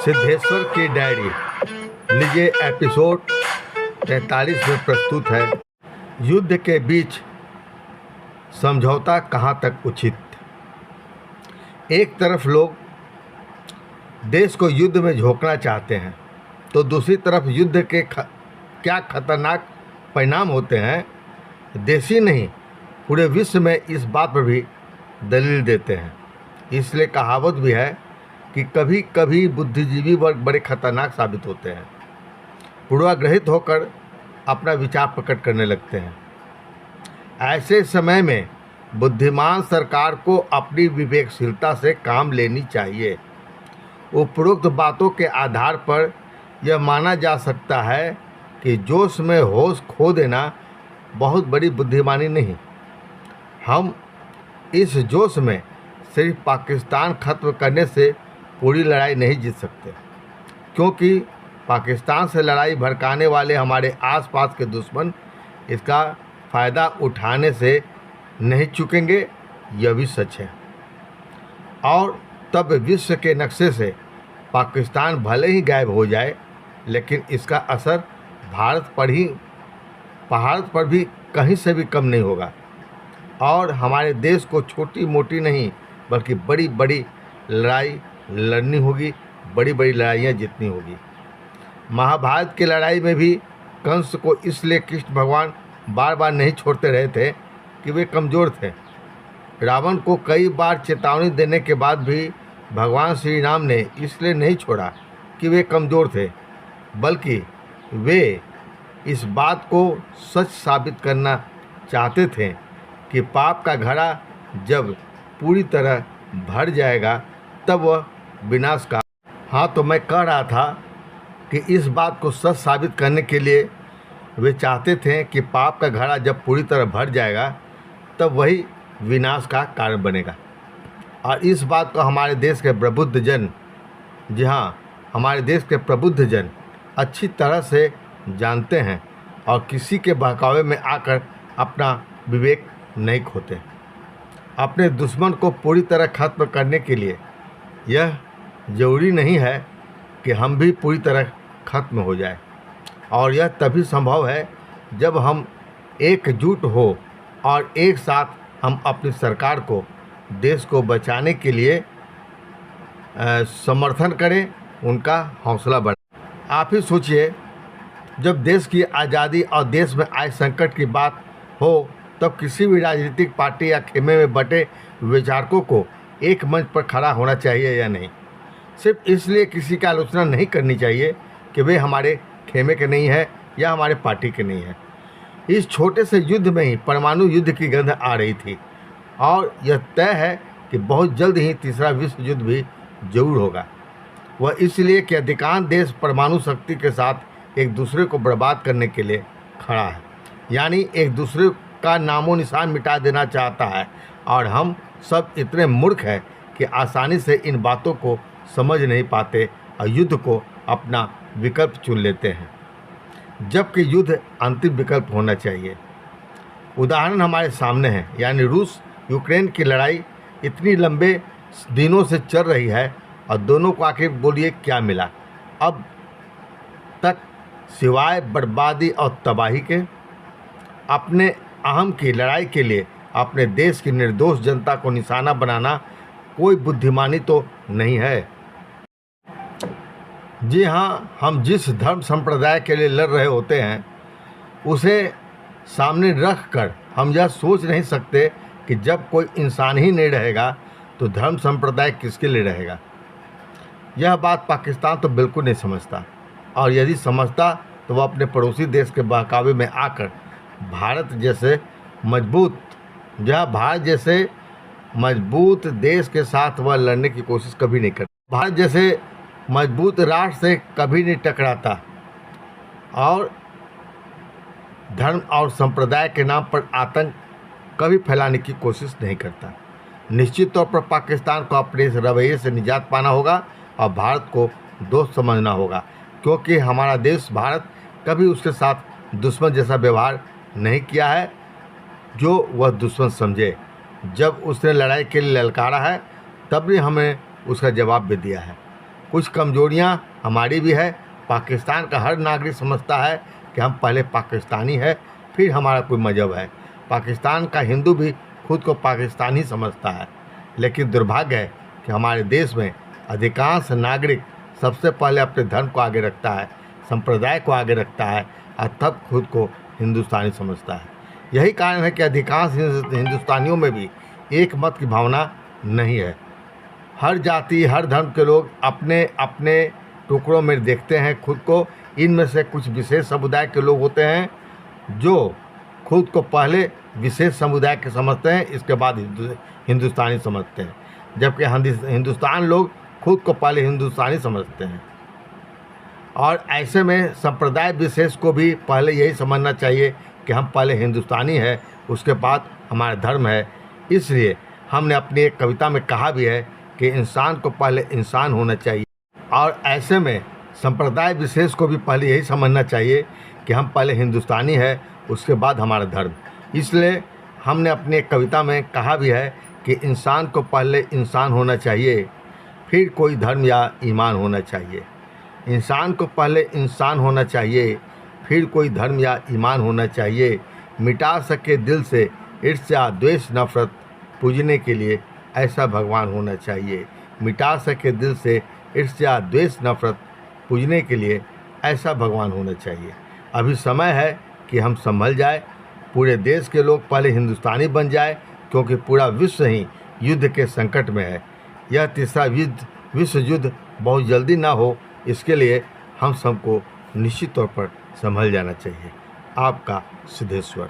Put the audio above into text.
सिद्धेश्वर की डायरी लीजिए एपिसोड 43 में प्रस्तुत है। युद्ध के बीच समझौता कहाँ तक उचित। एक तरफ लोग देश को युद्ध में झोंकना चाहते हैं तो दूसरी तरफ युद्ध के क्या खतरनाक परिणाम होते हैं देश ही नहीं पूरे विश्व में इस बात पर भी दलील देते हैं। इसलिए कहावत भी है कि कभी कभी बुद्धिजीवी वर्ग बड़े खतरनाक साबित होते हैं, पूर्वाग्रहित होकर अपना विचार प्रकट करने लगते हैं। ऐसे समय में बुद्धिमान सरकार को अपनी विवेकशीलता से काम लेनी चाहिए। उपरोक्त बातों के आधार पर यह माना जा सकता है कि जोश में होश खो देना बहुत बड़ी बुद्धिमानी नहीं। हम इस जोश में सिर्फ पाकिस्तान खत्म करने से पूरी लड़ाई नहीं जीत सकते, क्योंकि पाकिस्तान से लड़ाई भड़काने वाले हमारे आसपास के दुश्मन इसका फ़ायदा उठाने से नहीं चूकेंगे, यह भी सच है। और तब विश्व के नक्शे से पाकिस्तान भले ही गायब हो जाए, लेकिन इसका असर भारत पर भी कहीं से भी कम नहीं होगा और हमारे देश को छोटी मोटी नहीं बल्कि बड़ी बड़ी लड़ाई लड़नी होगी, बड़ी बड़ी लड़ाइयाँ जीतनी होगी। महाभारत की लड़ाई में भी कंस को इसलिए कृष्ण भगवान बार बार नहीं छोड़ते रहे थे कि वे कमज़ोर थे। रावण को कई बार चेतावनी देने के बाद भी भगवान श्री राम ने इसलिए नहीं छोड़ा कि वे कमज़ोर थे, बल्कि वे इस बात को सच साबित करना चाहते थे कि पाप का घड़ा जब पूरी तरह भर जाएगा तब वह विनाश का। हाँ, तो मैं कह रहा था कि इस बात को सच साबित करने के लिए वे चाहते थे कि पाप का घड़ा जब पूरी तरह भर जाएगा तब वही विनाश का कारण बनेगा। और इस बात को हमारे देश के प्रबुद्ध जन, जी हाँ, हमारे देश के प्रबुद्ध जन अच्छी तरह से जानते हैं और किसी के बहकावे में आकर अपना विवेक नहीं खोते। अपने दुश्मन को पूरी तरह खत्म करने के लिए यह ज़रूरी नहीं है कि हम भी पूरी तरह खत्म हो जाए, और यह तभी संभव है जब हम एकजुट हो और एक साथ हम अपनी सरकार को देश को बचाने के लिए समर्थन करें, उनका हौसला बढ़ाएं। आप ही सोचिए, जब देश की आज़ादी और देश में आए संकट की बात हो तब किसी भी राजनीतिक पार्टी या खेमे में बटे विचारकों को एक मंच पर खड़ा होना चाहिए या नहीं। सिर्फ इसलिए किसी की आलोचना नहीं करनी चाहिए कि वे हमारे खेमे के नहीं है या हमारे पार्टी के नहीं है। इस छोटे से युद्ध में ही परमाणु युद्ध की गंध आ रही थी और यह तय है कि बहुत जल्द ही तीसरा विश्व युद्ध भी जरूर होगा। वह इसलिए कि अधिकांश देश परमाणु शक्ति के साथ एक दूसरे को बर्बाद करने के लिए खड़ा है, यानी एक दूसरे का नामो निशान मिटा देना चाहता है। और हम सब इतने मूर्ख हैं कि आसानी से इन बातों को समझ नहीं पाते और युद्ध को अपना विकल्प चुन लेते हैं, जबकि युद्ध अंतिम विकल्प होना चाहिए। उदाहरण हमारे सामने है, यानी रूस यूक्रेन की लड़ाई इतनी लंबे दिनों से चल रही है और दोनों को आखिर बोलिए क्या मिला अब तक सिवाय बर्बादी और तबाही के। अपने अहम की लड़ाई के लिए अपने देश की निर्दोष जनता को निशाना बनाना कोई बुद्धिमानी तो नहीं है। जी हाँ, हम जिस धर्म संप्रदाय के लिए लड़ रहे होते हैं उसे सामने रख कर हम यह सोच नहीं सकते कि जब कोई इंसान ही नहीं रहेगा तो धर्म संप्रदाय किसके लिए रहेगा। यह बात पाकिस्तान तो बिल्कुल नहीं समझता, और यदि समझता तो वह अपने पड़ोसी देश के बहकावे में आकर भारत जैसे मजबूत देश के साथ वह लड़ने की कोशिश कभी नहीं करता। भारत जैसे मजबूत राष्ट्र से कभी नहीं टकराता और धर्म और संप्रदाय के नाम पर आतंक कभी फैलाने की कोशिश नहीं करता। निश्चित तौर पर पाकिस्तान को अपने इस रवैये से निजात पाना होगा और भारत को दोस्त समझना होगा, क्योंकि हमारा देश भारत कभी उसके साथ दुश्मन जैसा व्यवहार नहीं किया है जो वह दुश्मन समझे। जब उसने लड़ाई के लिए ललकारा है तब भी हमें उसका जवाब भी दिया है। कुछ कमजोरियां हमारी भी है। पाकिस्तान का हर नागरिक समझता है कि हम पहले पाकिस्तानी है, फिर हमारा कोई मज़हब है। पाकिस्तान का हिंदू भी खुद को पाकिस्तानी समझता है, लेकिन दुर्भाग्य है कि हमारे देश में अधिकांश नागरिक सबसे पहले अपने धर्म को आगे रखता है, संप्रदाय को आगे रखता है और तब खुद को हिंदुस्तानी समझता है। यही कारण है कि अधिकांश हिंदुस्तानियों में भी एक मत की भावना नहीं है। हर जाति, हर धर्म के लोग अपने अपने टुकड़ों में देखते हैं खुद को। इनमें से कुछ विशेष समुदाय के लोग होते हैं जो खुद को पहले विशेष समुदाय के समझते हैं, इसके बाद हिंदुस्तानी समझते हैं, जबकि हिंदुस्तान लोग खुद को पहले हिंदुस्तानी समझते हैं। और ऐसे में संप्रदाय विशेष को भी पहले यही समझना चाहिए कि हम पहले हिंदुस्तानी है, उसके बाद हमारा धर्म है। इसलिए हमने अपनी एक कविता में कहा भी है कि इंसान को पहले इंसान होना चाहिए, और ऐसे में संप्रदाय विशेष को भी पहले यही समझना चाहिए कि हम पहले हिंदुस्तानी है, उसके बाद हमारा धर्म। इसलिए हमने अपनी एक कविता में कहा भी है कि इंसान को पहले इंसान होना चाहिए, फिर कोई धर्म या ईमान होना चाहिए। इंसान को पहले इंसान होना चाहिए, फिर कोई धर्म या ईमान होना चाहिए। मिटा सके दिल से ईर्ष्या द्वेष नफरत, पूजने के लिए ऐसा भगवान होना चाहिए। मिटा सके दिल से ईर्ष्या द्वेष नफरत, पूजने के लिए ऐसा भगवान होना चाहिए। अभी समय है कि हम संभल जाए, पूरे देश के लोग पहले हिंदुस्तानी बन जाए, क्योंकि पूरा विश्व ही युद्ध के संकट में है। यह तीसरा विश्व युद्ध बहुत जल्दी ना हो, इसके लिए हम सबको निश्चित तौर पर संभल जाना चाहिए। आपका सिद्धेश्वर।